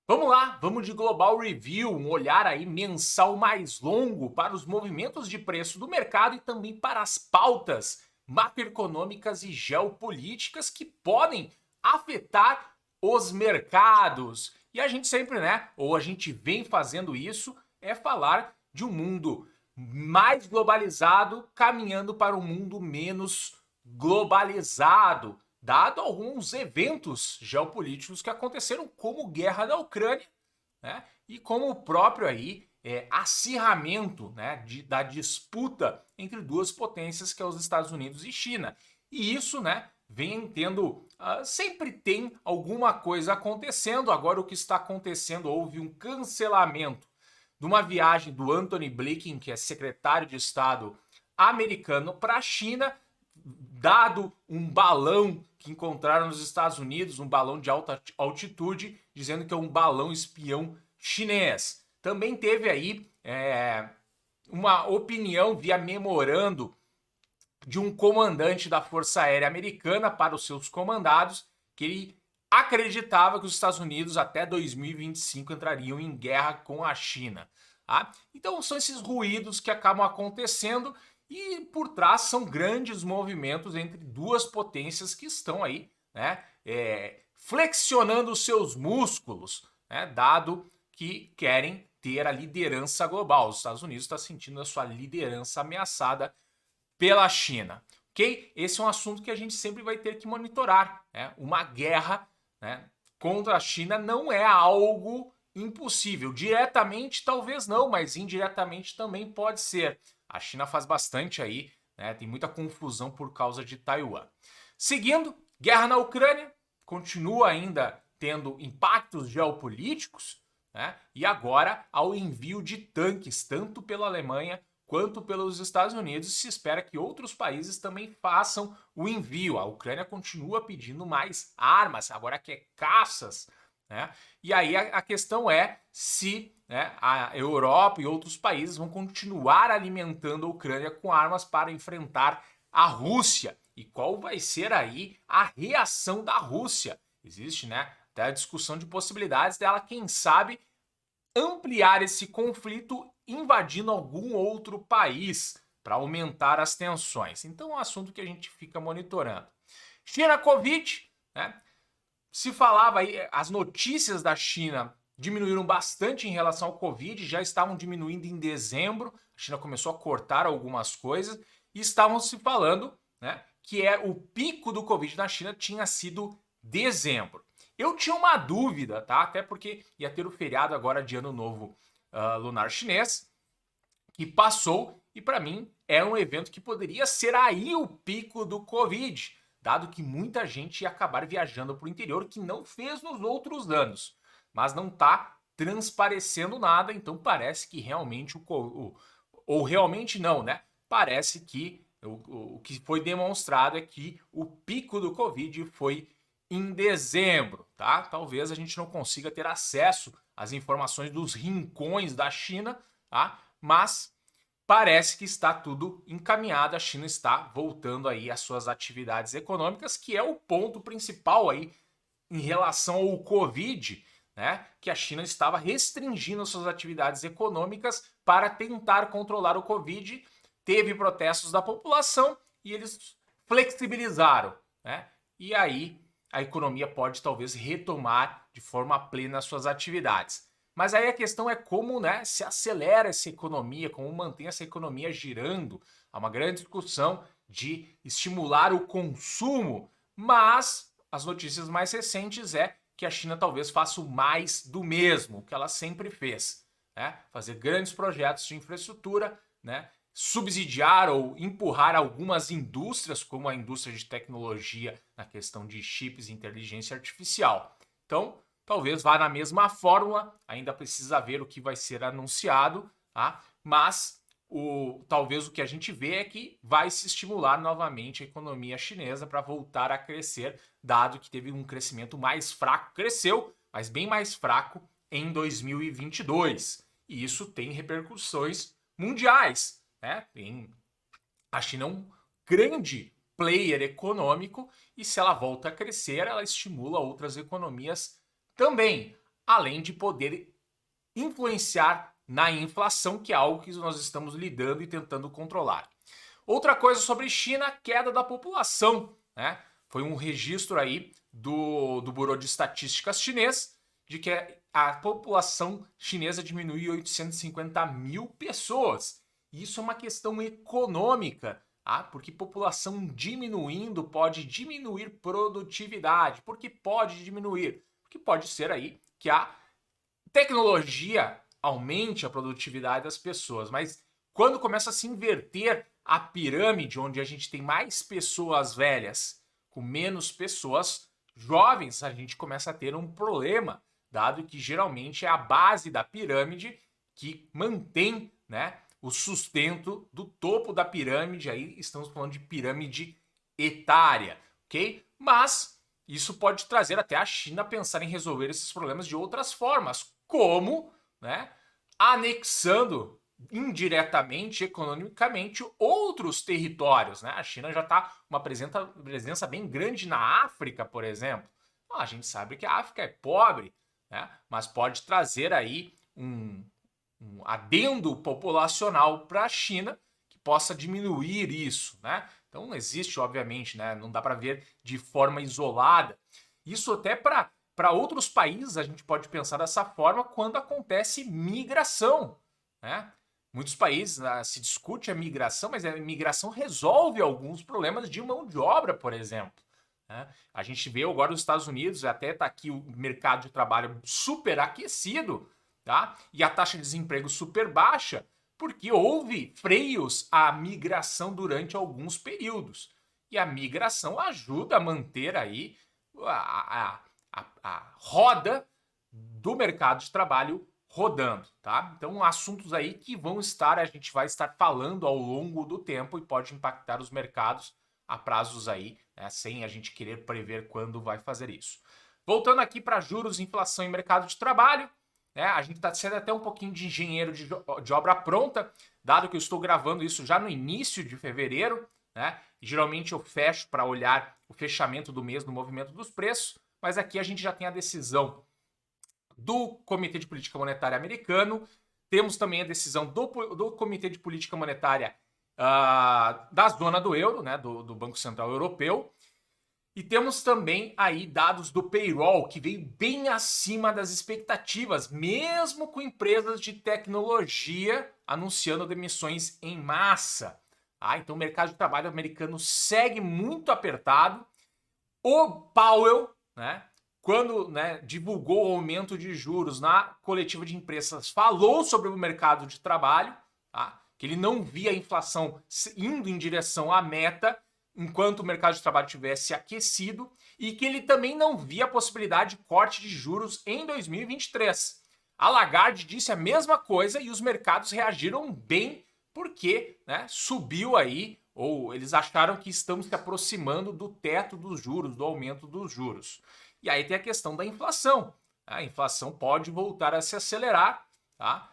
Vamos lá, vamos de Global Review, um olhar aí mensal mais longo para os movimentos de preço do mercado e também para as pautas macroeconômicas e geopolíticas que podem afetar os mercados. E a gente sempre, né, ou a gente vem fazendo isso, é falar de um mundo mais globalizado caminhando para um mundo menos globalizado, dado alguns eventos geopolíticos que aconteceram, como guerra da Ucrânia, né? E como o próprio aí acirramento, né, da disputa entre duas potências que é os Estados Unidos e China. E isso, né, vem tendo, sempre tem alguma coisa acontecendo. Agora o que está acontecendo, houve um cancelamento de uma viagem do Anthony Blinken, que é secretário de Estado americano, para a China, dado um balão que encontraram nos Estados Unidos, um balão de alta altitude, dizendo que é um balão espião chinês. Também teve aí uma opinião via memorando de um comandante da Força Aérea Americana para os seus comandados, que ele acreditava que os Estados Unidos até 2025 entrariam em guerra com a China. Tá? Então são esses ruídos que acabam acontecendo e por trás são grandes movimentos entre duas potências que estão aí, né, flexionando os seus músculos, né, dado que querem ter a liderança global. Os Estados Unidos está sentindo a sua liderança ameaçada pela China. Ok? Esse é um assunto que a gente sempre vai ter que monitorar. Né? Uma guerra, né, contra a China não é algo impossível. Diretamente, talvez não, mas indiretamente também pode ser. A China faz bastante aí, né? Tem muita confusão por causa de Taiwan. Seguindo, guerra na Ucrânia continua ainda tendo impactos geopolíticos, né? E agora ao envio de tanques, tanto pela Alemanha quanto pelos Estados Unidos. Se espera que outros países também façam o envio. A Ucrânia continua pedindo mais armas, agora quer caças, né? E aí a questão é se, né, a Europa e outros países vão continuar alimentando a Ucrânia com armas para enfrentar a Rússia. E qual vai ser aí a reação da Rússia? Existe, né, até a discussão de possibilidades dela, quem sabe, ampliar esse conflito invadindo algum outro país para aumentar as tensões. Então é um assunto que a gente fica monitorando. China Covid, né? Se falava aí, as notícias da China diminuíram bastante em relação ao Covid, já estavam diminuindo em dezembro. A China começou a cortar algumas coisas e estavam se falando, né, que o pico do Covid na China tinha sido dezembro. Eu tinha uma dúvida, tá? Até porque ia ter o feriado agora de Ano Novo lunar chinês, que passou e para mim é um evento que poderia ser aí o pico do Covid, dado que muita gente ia acabar viajando para o interior que não fez nos outros anos, mas não está transparecendo nada, então parece que realmente ou realmente não, né? Parece que o que foi demonstrado é que o pico do Covid foi em dezembro, tá? Talvez a gente não consiga ter acesso às informações dos rincões da China, tá? Mas parece que está tudo encaminhado, a China está voltando aí às suas atividades econômicas, que é o ponto principal aí em relação ao Covid, né? Que a China estava restringindo suas atividades econômicas para tentar controlar o Covid. Teve protestos da população e eles flexibilizaram, né? E aí a economia pode talvez retomar de forma plena as suas atividades. Mas aí a questão é como, né, se acelera essa economia, como mantém essa economia girando. Há uma grande discussão de estimular o consumo, mas as notícias mais recentes é que a China talvez faça o mais do mesmo, que ela sempre fez, né? Fazer grandes projetos de infraestrutura, né? Subsidiar ou empurrar algumas indústrias, como a indústria de tecnologia na questão de chips e inteligência artificial. Então, talvez vá na mesma fórmula, ainda precisa ver o que vai ser anunciado, tá? Mas talvez o que a gente vê é que vai se estimular novamente a economia chinesa para voltar a crescer, dado que teve um crescimento mais fraco, cresceu, mas bem mais fraco em 2022. E isso tem repercussões mundiais, né? A China é um grande player econômico e se ela volta a crescer, ela estimula outras economias também. além de poder influenciar na inflação, que é algo que nós estamos lidando e tentando controlar. Outra coisa sobre China, queda da população, né? Foi um registro aí do Bureau de Estatísticas chinês de que a população chinesa diminuiu 850 mil pessoas. Isso é uma questão econômica, tá? Porque população diminuindo pode diminuir produtividade. Por que pode diminuir? Porque pode ser aí que a tecnologia aumente a produtividade das pessoas, mas quando começa a se inverter a pirâmide, onde a gente tem mais pessoas velhas com menos pessoas jovens, a gente começa a ter um problema, dado que geralmente é a base da pirâmide que mantém, né, o sustento do topo da pirâmide. Aí estamos falando de pirâmide etária, ok? Mas isso pode trazer até a China a pensar em resolver esses problemas de outras formas, como, né, anexando indiretamente, economicamente, outros territórios, né? A China já está uma presença bem grande na África, por exemplo. A gente sabe que a África é pobre, né? Mas pode trazer aí um adendo populacional para a China que possa diminuir isso, né? Então não existe, obviamente, né? Não dá para ver de forma isolada. Isso até para outros países a gente pode pensar dessa forma quando acontece migração, né? Muitos países se discute a migração, mas a migração resolve alguns problemas de mão de obra, por exemplo, né? A gente vê agora nos Estados Unidos, até está aqui o mercado de trabalho super aquecido, tá? E a taxa de desemprego super baixa, porque houve freios à migração durante alguns períodos. E a migração ajuda a manter aí a roda do mercado de trabalho rodando, tá? Então, assuntos aí que a gente vai estar falando ao longo do tempo e pode impactar os mercados a prazos aí, né, sem a gente querer prever quando vai fazer isso. Voltando aqui para juros, inflação e mercado de trabalho, né? A gente está sendo até um pouquinho de engenheiro de obra pronta, dado que eu estou gravando isso já no início de fevereiro, né? E geralmente eu fecho para olhar o fechamento do mês no movimento dos preços, mas aqui a gente já tem a decisão do Comitê de Política Monetária americano, temos também a decisão do Comitê de Política Monetária da zona do euro, né, do Banco Central Europeu, e temos também aí dados do payroll, que veio bem acima das expectativas, mesmo com empresas de tecnologia anunciando demissões em massa. Então o mercado de trabalho americano segue muito apertado. O Powell, né, quando, né, divulgou o aumento de juros na coletiva de imprensa, falou sobre o mercado de trabalho, tá? Que ele não via a inflação indo em direção à meta enquanto o mercado de trabalho tivesse aquecido e que ele também não via a possibilidade de corte de juros em 2023. A Lagarde disse a mesma coisa e os mercados reagiram bem porque, né, subiu aí, ou eles acharam que estamos se aproximando do teto dos juros, do aumento dos juros. E aí tem a questão da inflação. A inflação pode voltar a se acelerar, tá?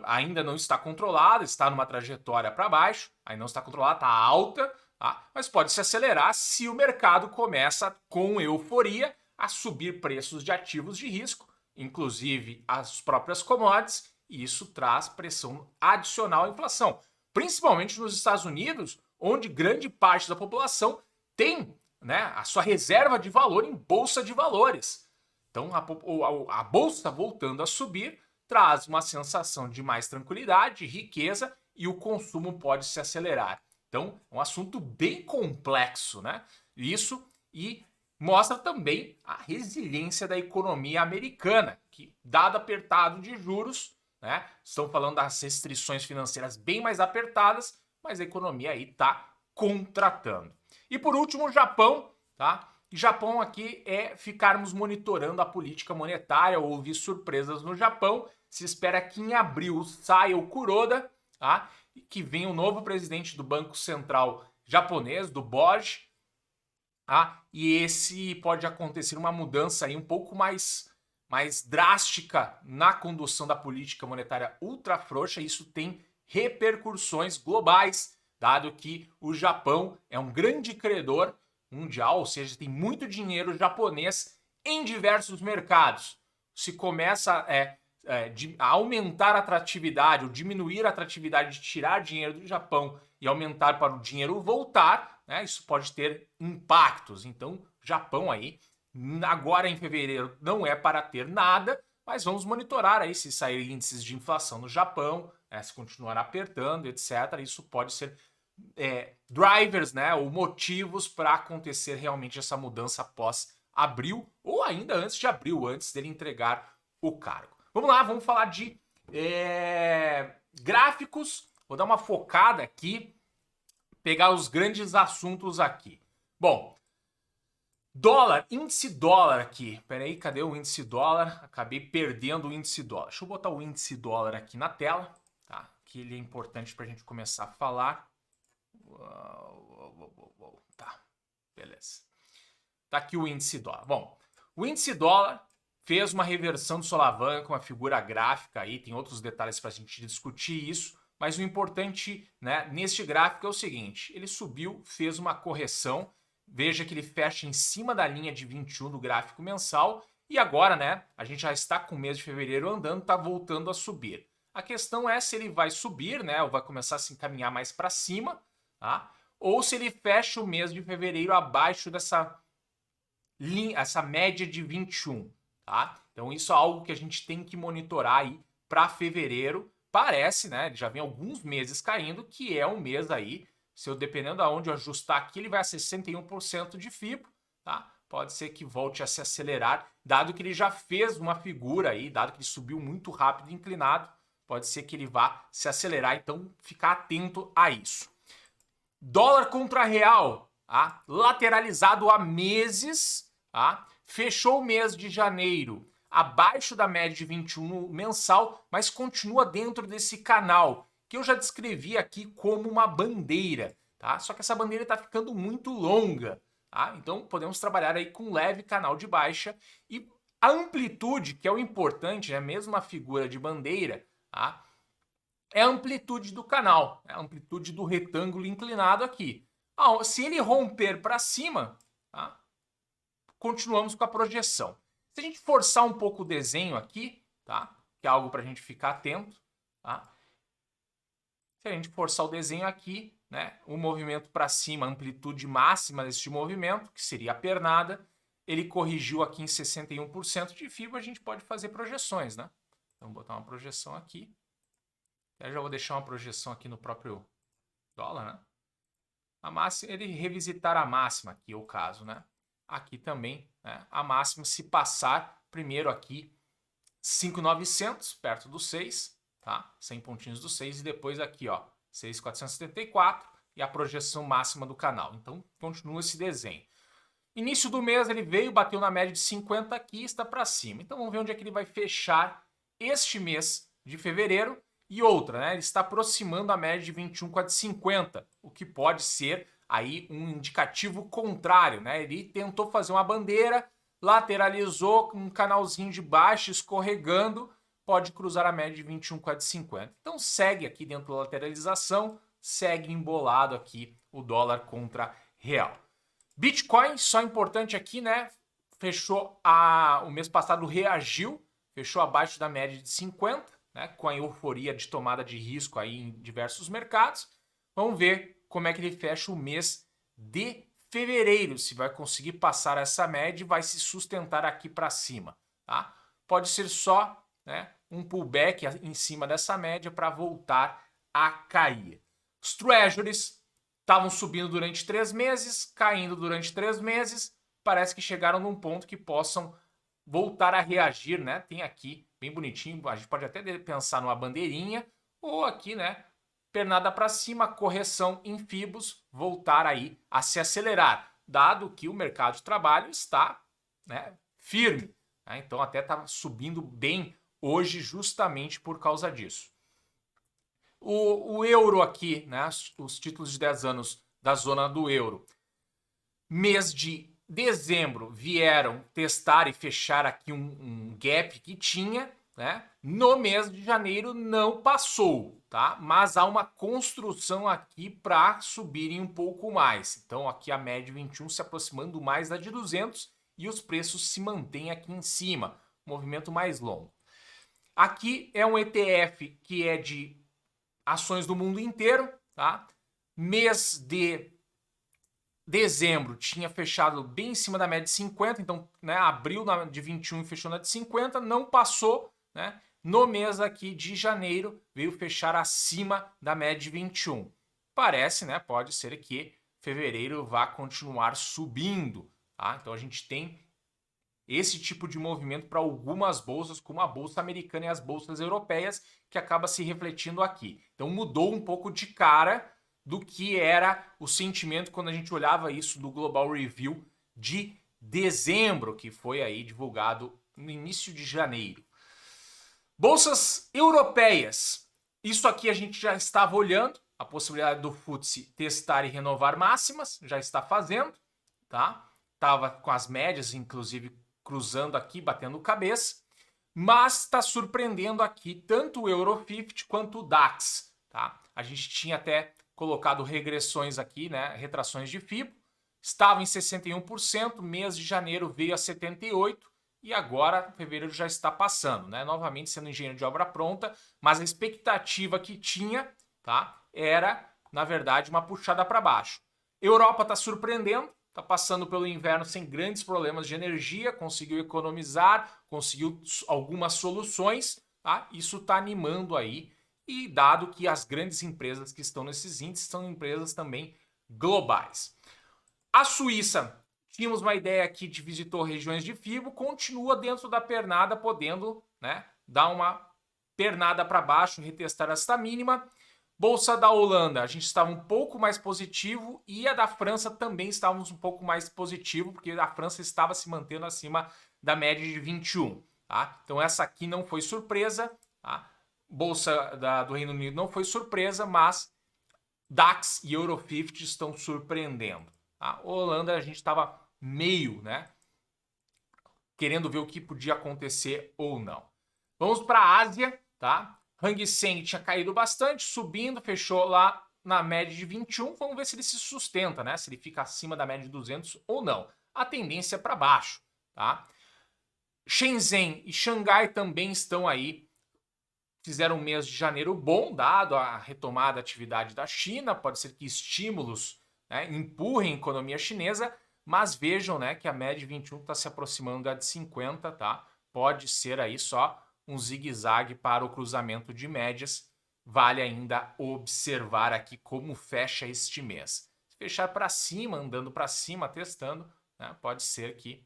Ainda não está controlada, está numa trajetória para baixo, ainda não está controlada, está alta, tá? Mas pode se acelerar se o mercado começa com euforia a subir preços de ativos de risco, inclusive as próprias commodities, e isso traz pressão adicional à inflação, principalmente nos Estados Unidos, onde grande parte da população tem, né, a sua reserva de valor em bolsa de valores. Então a bolsa voltando a subir traz uma sensação de mais tranquilidade, riqueza e o consumo pode se acelerar. Então é um assunto bem complexo, né? Isso e mostra também a resiliência da economia americana, que dado apertado de juros, né, estão falando das restrições financeiras bem mais apertadas, mas a economia aí está contratando. E por último, o Japão, tá? E Japão aqui é ficarmos monitorando a política monetária. Houve surpresas no Japão. Se espera que em abril saia o Kuroda, tá? E que venha o novo presidente do Banco Central japonês, do BOJ, tá? E esse pode acontecer uma mudança aí um pouco mais drástica na condução da política monetária ultra frouxa. Isso tem repercussões globais, dado que o Japão é um grande credor mundial, ou seja, tem muito dinheiro japonês em diversos mercados. se começa a aumentar a atratividade ou diminuir a atratividade de tirar dinheiro do Japão e aumentar para o dinheiro voltar, né, isso pode ter impactos. Então, Japão aí, agora em fevereiro, não é para ter nada, mas vamos monitorar aí se sair índices de inflação no Japão, se continuar apertando, etc. Isso pode ser drivers, né, ou motivos para acontecer realmente essa mudança após abril, ou ainda antes de abril, antes dele entregar o cargo. Vamos lá, vamos falar de gráficos. Vou dar uma focada aqui, pegar os grandes assuntos aqui. Bom, dólar, índice dólar aqui. Peraí, cadê o índice dólar? Acabei perdendo o índice dólar. Deixa eu botar o índice dólar aqui na tela, tá? Que ele é importante para a gente começar a falar. Tá, beleza. Tá aqui o índice dólar. Bom, o índice dólar fez uma reversão de solavanco, uma figura gráfica aí, tem outros detalhes para a gente discutir isso, mas o importante, né, neste gráfico é o seguinte, ele subiu, fez uma correção, veja que ele fecha em cima da linha de 21 do gráfico mensal e agora, né, a gente já está com o mês de fevereiro andando, está voltando a subir. A questão é se ele vai subir, né, ou vai começar a se encaminhar mais para cima, tá? Ou se ele fecha o mês de fevereiro abaixo dessa linha, essa média de 21. Tá? Então isso é algo que a gente tem que monitorar aí para fevereiro. Parece, né? Ele já vem alguns meses caindo, que é um mês aí. Se eu dependendo de onde eu ajustar aqui, ele vai a 61% de FIBO, tá? Pode ser que volte a se acelerar, dado que ele já fez uma figura aí, dado que ele subiu muito rápido e inclinado, pode ser que ele vá se acelerar, então ficar atento a isso. Dólar contra real, tá? Lateralizado há meses, tá? Fechou o mês de janeiro abaixo da média de 21 mensal, mas continua dentro desse canal, que eu já descrevi aqui como uma bandeira, tá? Só que essa bandeira está ficando muito longa, tá? Então podemos trabalhar aí com um leve canal de baixa e a amplitude, que é o importante, é mesmo a figura de bandeira, tá? É a amplitude do canal, é a amplitude do retângulo inclinado aqui. Se ele romper para cima, tá? Continuamos com a projeção. Se a gente forçar um pouco o desenho aqui, tá? Que é algo para a gente ficar atento, tá? Se a gente forçar o desenho aqui, né? O movimento para cima, a amplitude máxima deste movimento, que seria a pernada, ele corrigiu aqui em 61% de FIBO, a gente pode fazer projeções, né? Então, vou botar uma projeção aqui. Eu já vou deixar uma projeção aqui no próprio dólar, né? A máxima, ele revisitar a máxima aqui, é o caso, né? Aqui também, né, a máxima se passar primeiro aqui 5.900, perto do 6, tá? 100 pontinhos do 6 e depois aqui, ó, 6.474 e a projeção máxima do canal. Então, continua esse desenho. Início do mês ele veio, bateu na média de 50 aqui, está para cima. Então, vamos ver onde é que ele vai fechar este mês de fevereiro. E outra, né? Ele está aproximando a média de 21 com a de 50, o que pode ser aí um indicativo contrário, né? Ele tentou fazer uma bandeira, lateralizou com um canalzinho de baixo, escorregando, pode cruzar a média de 21 com a de 50. Então segue aqui dentro da lateralização, segue embolado aqui o dólar contra real. Bitcoin, só importante aqui, né? Fechou o mês passado reagiu, fechou abaixo da média de 50. Né, com a euforia de tomada de risco aí em diversos mercados. Vamos ver como é que ele fecha o mês de fevereiro, se vai conseguir passar essa média e vai se sustentar aqui para cima. Tá? Pode ser só, né, um pullback em cima dessa média para voltar a cair. Os treasuries estavam subindo durante 3 meses, caindo durante 3 meses, parece que chegaram num ponto que possam voltar a reagir, né? Tem aqui bem bonitinho, a gente pode até pensar numa bandeirinha ou aqui, né? Pernada para cima, correção em FIBOS, voltar aí a se acelerar, dado que o mercado de trabalho está, né, firme. Né? Então até está subindo bem hoje justamente por causa disso. O euro aqui, né? Os títulos de 10 anos da zona do euro, mês de dezembro vieram testar e fechar aqui um gap que tinha, né? No mês de janeiro não passou, tá? Mas há uma construção aqui para subirem um pouco mais. Então aqui a média 21 se aproximando mais da de 200 e os preços se mantêm aqui em cima. movimento mais longo. Aqui é um ETF que é de ações do mundo inteiro, tá? Mês de dezembro tinha fechado bem em cima da média de 50, então, né, abriu na de 21 e fechou na de 50, não passou, né? No mês aqui de janeiro veio fechar acima da média de 21. Parece, né, pode ser que fevereiro vá continuar subindo, tá? Então a gente tem esse tipo de movimento para algumas bolsas, como a bolsa americana e as bolsas europeias, que acaba se refletindo aqui. Então mudou um pouco de cara do que era o sentimento quando a gente olhava isso do Global Review de dezembro, que foi aí divulgado no início de janeiro. Bolsas europeias. Isso aqui a gente já estava olhando, a possibilidade do FTSE testar e renovar máximas, já está fazendo, tá? Tava com as médias, inclusive, cruzando aqui, batendo cabeça, mas está surpreendendo aqui tanto o Euro 50 quanto o DAX, tá? A gente tinha até colocado regressões aqui, né, retrações de FIBO, estava em 61%, mês de janeiro veio a 78%, e agora fevereiro já está passando, né? Novamente sendo engenheiro de obra pronta, mas a expectativa que tinha, tá, era, na verdade, uma puxada para baixo. Europa está surpreendendo, está passando pelo inverno sem grandes problemas de energia, conseguiu economizar, conseguiu algumas soluções, tá? Isso está animando aí, e dado que as grandes empresas que estão nesses índices são empresas também globais. A Suíça, tínhamos uma ideia aqui de visitou regiões de FIBO, continua dentro da pernada, podendo, né, dar uma pernada para baixo, retestar esta mínima. Bolsa da Holanda, a gente estava um pouco mais positivo, e a da França também estávamos um pouco mais positivo, porque a França estava se mantendo acima da média de 21. Tá? Então essa aqui não foi surpresa, tá? Bolsa do Reino Unido não foi surpresa, mas DAX e Euro 50 estão surpreendendo. A Holanda a gente estava meio, né, querendo ver o que podia acontecer ou não. Vamos para a Ásia, tá? Hang Seng tinha caído bastante, subindo, fechou lá na média de 21. Vamos ver se ele se sustenta, né? Se ele fica acima da média de 200 ou não. A tendência é para baixo, tá? Shenzhen e Xangai também estão aí. Fizeram um mês de janeiro bom, dado a retomada da atividade da China. Pode ser que estímulos, né, empurrem a economia chinesa, mas vejam, né, que a média de 21 está se aproximando da de 50, tá? Pode ser aí só um zigue-zague para o cruzamento de médias. Vale ainda observar aqui como fecha este mês. Se fechar para cima, andando para cima, testando, né, pode ser que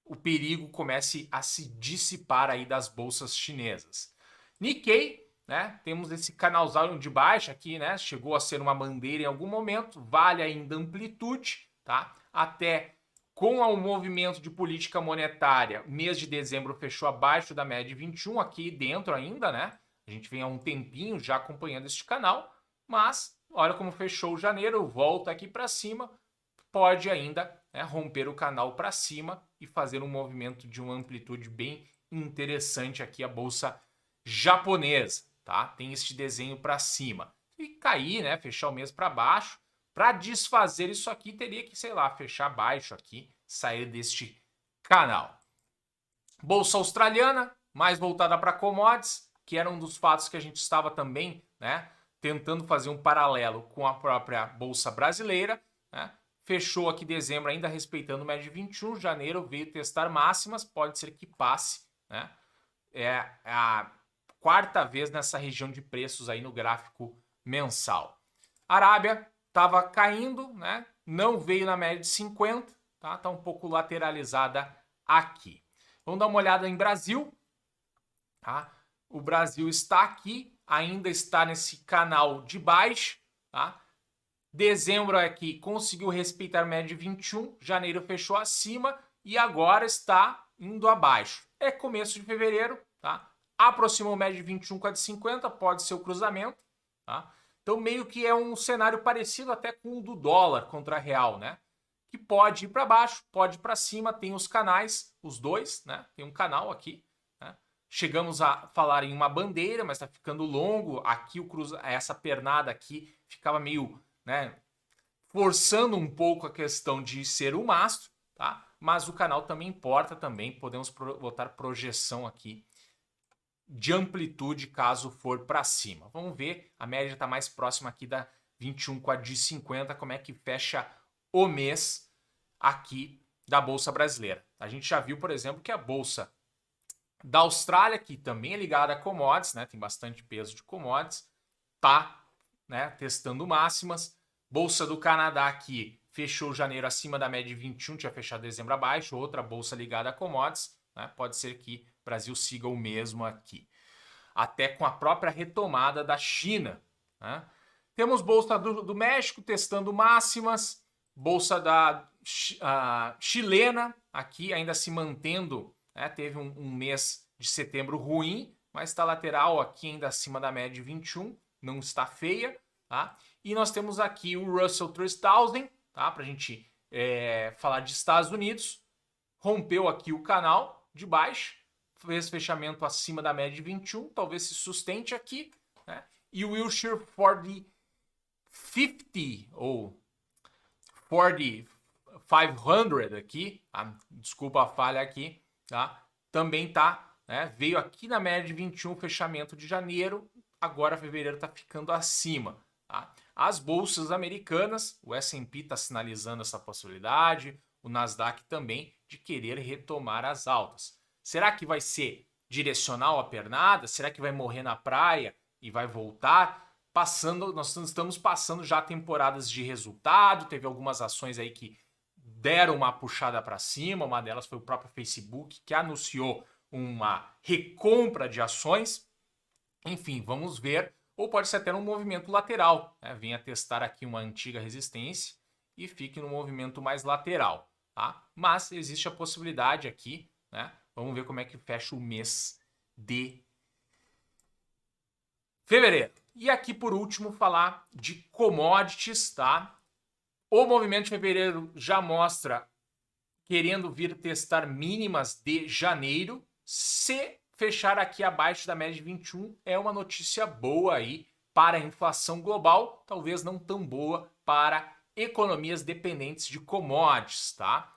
o perigo comece a se dissipar aí das bolsas chinesas. Nikkei, né? Temos esse canalzão de baixa aqui, né? Chegou a ser uma bandeira em algum momento, vale ainda amplitude, tá? Até com o movimento de política monetária, mês de dezembro fechou abaixo da média de 21, aqui dentro ainda, né? A gente vem há um tempinho já acompanhando este canal, mas olha como fechou janeiro, volta aqui para cima, pode ainda, né, romper o canal para cima e fazer um movimento de uma amplitude bem interessante aqui a bolsa japonesa, tá? Tem este desenho para cima. E cair, né, fechar o mês para baixo, para desfazer isso aqui teria que, sei lá, fechar baixo aqui, sair deste canal. Bolsa australiana, mais voltada para commodities, que era um dos fatos que a gente estava também, né, tentando fazer um paralelo com a própria bolsa brasileira, né? Fechou aqui dezembro ainda respeitando média de 21, janeiro veio testar máximas, pode ser que passe, né? É a quarta vez nessa região de preços aí no gráfico mensal. Arábia estava caindo, né? Não veio na média de 50, tá? Tá um pouco lateralizada aqui. Vamos dar uma olhada em Brasil, tá? O Brasil está aqui, ainda está nesse canal de baixo, tá? Dezembro aqui conseguiu respeitar a média de 21, janeiro fechou acima e agora está indo abaixo. É começo de fevereiro, tá? Aproximou a média de 21 com a de 50, pode ser o cruzamento, tá? Então meio que é um cenário parecido até com o do dólar contra a real, né? Que pode ir para baixo, pode ir para cima, tem os canais, os dois, né? Tem um canal aqui, né? Chegamos a falar em uma bandeira, mas está ficando longo. Aqui essa pernada aqui ficava meio, né, forçando um pouco a questão de ser um mastro, tá? mas o canal também importa também, podemos botar projeção aqui de amplitude caso for para cima. Vamos ver, a média está mais próxima aqui da 21 com a de 50, como é que fecha o mês aqui da Bolsa Brasileira. A gente já viu, por exemplo, que a Bolsa da Austrália, que também é ligada a commodities, né, tem bastante peso de commodities, tá, né, testando máximas. Bolsa do Canadá aqui fechou janeiro acima da média de 21, tinha fechado dezembro abaixo, outra bolsa ligada a commodities, né, pode ser que o Brasil siga o mesmo aqui. Até com a própria retomada da China, né? Temos Bolsa do México testando máximas, Bolsa da chilena aqui ainda se mantendo, né? Teve um mês de setembro ruim, mas está lateral aqui ainda acima da média de 21, não está feia, tá? E nós temos aqui o Russell 3000, tá? Para a gente falar de Estados Unidos, rompeu aqui o canal de baixo, fez fechamento acima da média de 21, talvez se sustente aqui, né? E o Wilshire 4050 ou 4500 aqui, tá? Desculpa a falha aqui, tá? Também tá, né? Veio aqui na média de 21, fechamento de janeiro, agora fevereiro está ficando acima, tá? As bolsas americanas, o S&P está sinalizando essa possibilidade, o Nasdaq também, de querer retomar as altas. Será que vai ser direcional a pernada? Será que vai morrer na praia e vai voltar? Nós estamos passando já temporadas de resultado, teve algumas ações aí que deram uma puxada para cima, uma delas foi o próprio Facebook, que anunciou uma recompra de ações. Enfim, vamos ver, ou pode ser até um movimento lateral, né? Venha testar aqui uma antiga resistência e fique no movimento mais lateral, tá? Mas existe a possibilidade aqui, né? Vamos ver como é que fecha o mês de fevereiro. E aqui, por último, falar de commodities, tá? O movimento de fevereiro já mostra querendo vir testar mínimas de janeiro. Se fechar aqui abaixo da média de 21, é uma notícia boa aí para a inflação global, talvez não tão boa para economias dependentes de commodities, tá?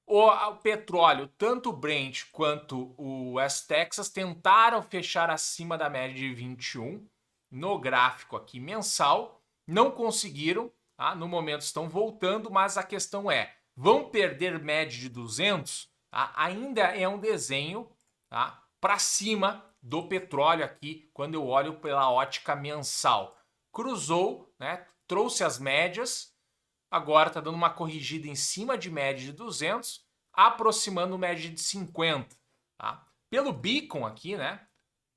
O petróleo, tanto o Brent quanto o West Texas, tentaram fechar acima da média de 21 no gráfico aqui mensal, não conseguiram, tá? No momento estão voltando, mas a questão é, vão perder média de 200? Tá? Ainda é um desenho, tá? Para cima do petróleo aqui, quando eu olho pela ótica mensal. Cruzou, né? Trouxe as médias, agora está dando uma corrigida em cima de média de 200, aproximando média de 50. Tá? Pelo beacon aqui, né?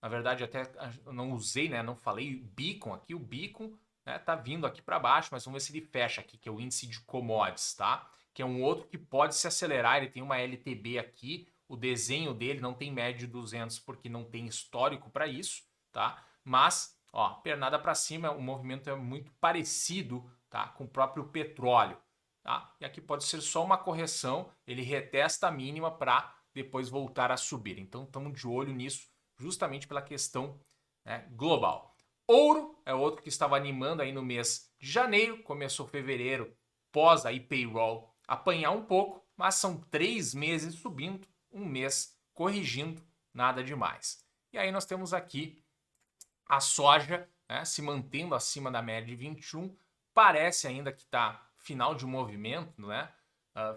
Na verdade, até eu não usei, né? Não falei beacon aqui. O beacon, né, tá vindo aqui para baixo, mas vamos ver se ele fecha aqui, que é o índice de commodities, tá? Que é um outro que pode se acelerar. Ele tem uma LTB aqui. O desenho dele não tem média de 200 porque não tem histórico para isso, tá? Mas, ó, pernada para cima, o movimento é muito parecido, tá, com o próprio petróleo, tá? E aqui pode ser só uma correção, ele retesta a mínima para depois voltar a subir. Então estamos de olho nisso, justamente pela questão, né, global. Ouro é outro que estava animando aí no mês de janeiro, começou fevereiro, pós aí payroll, apanhar um pouco, mas são 3 meses subindo, um mês corrigindo, nada demais. E aí nós temos aqui a soja, né, se mantendo acima da média de 21, parece ainda que está final de movimento, né?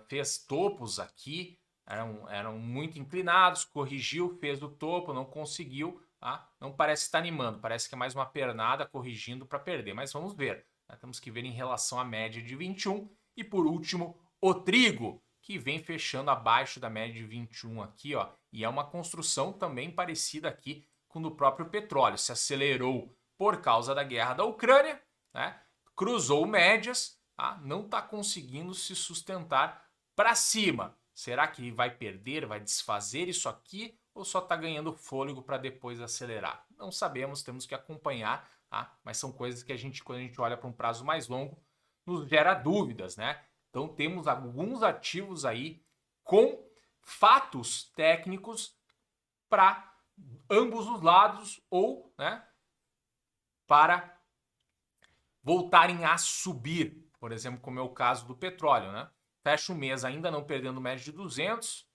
Fez topos aqui, eram muito inclinados, corrigiu, fez o topo, não conseguiu, tá? Não parece estar animando, parece que é mais uma pernada corrigindo para perder, mas vamos ver, né? Temos que ver em relação à média de 21. E por último, o trigo, que vem fechando abaixo da média de 21 aqui, ó, e é uma construção também parecida aqui com o do próprio petróleo, se acelerou por causa da guerra da Ucrânia, né? Cruzou médias, tá? Não está conseguindo se sustentar para cima. Será que vai perder, vai desfazer isso aqui ou só está ganhando fôlego para depois acelerar? Não sabemos, temos que acompanhar, tá? Mas são coisas que a gente, quando a gente olha para um prazo mais longo, nos gera dúvidas, né? Então temos alguns ativos aí com fatos técnicos para ambos os lados ou, né, para voltarem a subir, por exemplo, como é o caso do petróleo, né? fecha o mês ainda não perdendo média de 200,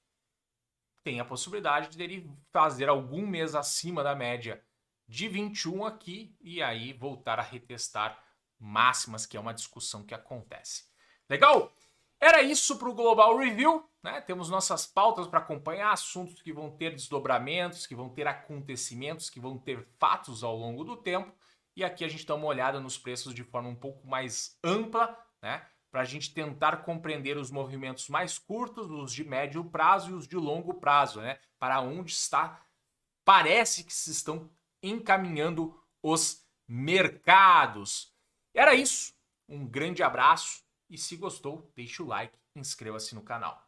tem a possibilidade de ele fazer algum mês acima da média de 21 aqui e aí voltar a retestar máximas, que é uma discussão que acontece. Legal? Era isso para o Global Review, né? Temos nossas pautas para acompanhar, assuntos que vão ter desdobramentos, que vão ter acontecimentos, que vão ter fatos ao longo do tempo. E aqui a gente dá uma olhada nos preços de forma um pouco mais ampla, né? Para a gente tentar compreender os movimentos mais curtos, os de médio prazo e os de longo prazo, né? Para onde parece que se estão encaminhando os mercados. Era isso. Um grande abraço e se gostou, deixe o like, inscreva-se no canal.